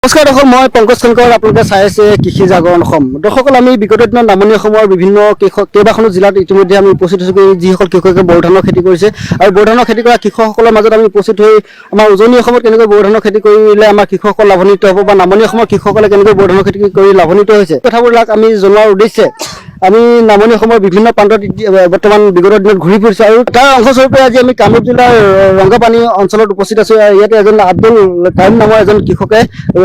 নমস্কাৰ দৰ্শক, মই পংকজ কলিকৰ। আপোনালোকে চাই আছে কৃষি জাগৰণ অসম। দৰ্শকসকল, আমি বিগত দিনত নামনি অসমৰ বিভিন্ন কেইবাখনো জিলাত ইতিমধ্যে আমি উপস্থিত হৈছোঁ, যিসকল কৃষকে বড়ো ধানৰ খেতি কৰিছে। আৰু বড়ো ধানৰ খেতি কৰা কৃষকসকলৰ মাজত আমি উপস্থিত হৈ আমাৰ উজনি অসমত কেনেকৈ বড়ো ধানৰ খেতি কৰিলে আমাৰ কৃষকসকল লাভান্বিত হ'ব বা নামনি অসমৰ কৃষকসকলে কেনেকৈ বড়ো ধানৰ খেতি কৰি লাভান্বিত হৈছে, কথাবিলাক আমি জনোৱাৰ উদ্দেশ্যে আমি নামনি অসমৰ বিভিন্ন প্ৰান্তত বৰ্তমান বিগত দিনত ঘূৰি ফুৰিছোঁ। আৰু তাৰ অংশস্বৰূপে আজি আমি কামৰূপ জিলাৰ ৰংগাপানী অঞ্চলত উপস্থিত আছোঁ। ইয়াতে এজন আব্দুল কাৰিম নামৰ এজন কৃষকে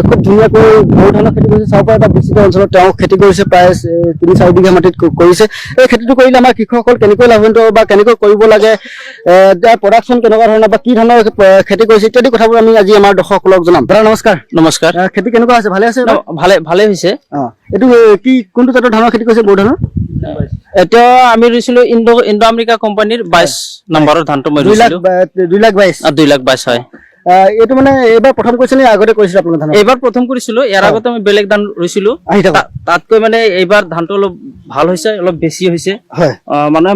খুব ধুনীয়াকৈ বড়ো ধানৰ খেতি কৰিছে। চাব পৰা এটা বিস্তৃত অঞ্চলত তেওঁ খেতি কৰিছে, প্ৰায় ৩-৪ বিঘা মাটিত কৰিছে। এই খেতিটো কৰিলে আমাৰ কৃষকসকল কেনেকৈ লাভান্বিত হ'ব বা কেনেকৈ কৰিব লাগে, তাৰ প্ৰডাকশ্যন কেনেকুৱা ধৰণৰ বা কি ধৰণৰ খেতি কৰিছে ইত্যাদি কথাবোৰ আমি আজি আমাৰ দৰ্শকসকলক জনাম। দাদা নমস্কাৰ। নমস্কাৰ। খেতি কেনেকুৱা আছে? ভালে আছে? ভালে হৈছে। এইটো কি কোনটো জাতৰ ধানৰ খেতি কৰিছে? বড়ো ধানৰ এতিয়া আমি ৰুইছিলো ইণ্ডো আমেৰিকা কোম্পানীৰ 22 নম্বৰৰ ধানটো মই ৰুইছিলো। 2,22,000 হয়। এইটো মানে এইবাৰ প্ৰথম কৰিছে নে আগতে কৰিছিল আপোনালোকে ধান? এইবাৰ প্ৰথম কৰিছিলো। ইয়াৰ আগতে আমি বেলেগ ধান ৰুইছিলো। তাতকৈ মানে এইবাৰ ধানটো অলপ ভাল হৈছে, অলপ বেছি হৈছে।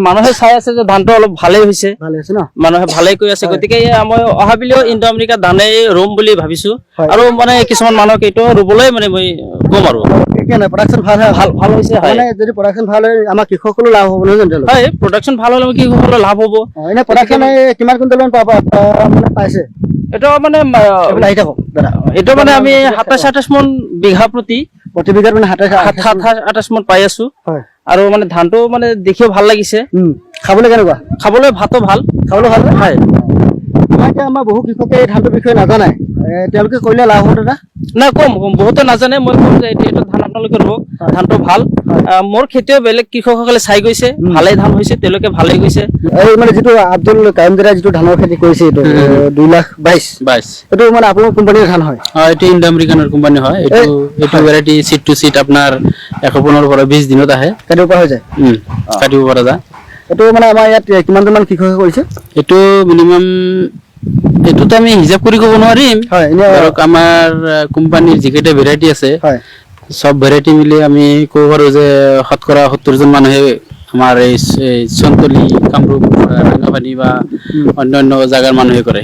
মানুহে চাই আছে যে ধানটো অলপ ভালেই হৈছে, মানুহে ভালেই কৈ আছে। গতিকে মই অহাবিলেও ইণ্ডো আমেৰিকা ধানেই ৰুম বুলি ভাবিছো। আৰু মানে কিছুমান মানুহক এইটো ৰুবলৈ মানে মই কম আৰু প্ৰডাকশ্যন ভাল হৈছে। যদি প্ৰডাকশ্যন ভাল হয় আমাৰ কৃষকসকলৰ লাভ হ'ব নহয় জানো? হয়, প্ৰডাকশ্যন ভাল হ'লে কৃষকসকলৰ লাভ হ'ব। এনে প্ৰডাকশ্যন কিমান কুইণ্টেল মান পাইছে? এইটো মানে এইটো মানে আমি ২৭-২৮ মান বিঘা প্ৰতি বিঘাত মানে ২৭-২৮ মান পাই আছো। আৰু মানে ধানটো মানে দেখিও ভাল লাগিছে। খাবলৈ কেনেকুৱা? খাবলৈ ভাতো ভাল, খাবলৈ ভাল হয়। হয়। এতিয়া আমাৰ বহু কৃষকে এই ধানটোৰ বিষয়ে নাজানে, তেওঁলোকে কৰিলে লাভ হ'ব দাদা? নাই, কম বহুতে নাজানে। মই কম যে এইটো ধান আপোনালোকে ৰুওক, ধানটো ভাল। মোৰ খেতিও বেলেগ কৃষকসকলে চাই গৈছে, ভালেই ধান হৈছে, তেওঁলোকে ভালেই গৈছে। এই মানে যিটো আব্দুল কাৰিম দাদাই যিটো ধানৰ খেতি কৰিছে, এইটো 2,22,000 এইটো মানে আপোনাৰ কোম্পানীৰ ধান হয়? এইটো ইণ্ডো আমেৰিকানৰ কোম্পানী হয়। এইটো ভেৰাইটি চিট টু চিট আপোনাৰ ১১৫ পৰা ২০ দিনত আহে, কাটিব পৰা হৈ যায়। কাটিব পৰা যায়। এইটো মানে আমাৰ ইয়াত কিমানজন কৃষকে কৰিছে? এইটো মিনিমাম এইটোতো আমি হিচাপ কৰি ক'ব নোৱাৰিম। ধৰক আমাৰ কোম্পানীৰ যিকেইটা ভেৰাইটি আছে সব ভেৰাইটি মিলি আমি ক'ব পাৰো যে শতকৰা ৭০ জন মানুহে আমাৰ এই চন্তলি, কামৰূপ, ৰংগাপানী বা অন্যান্য জাগাৰ মানুহে কৰে।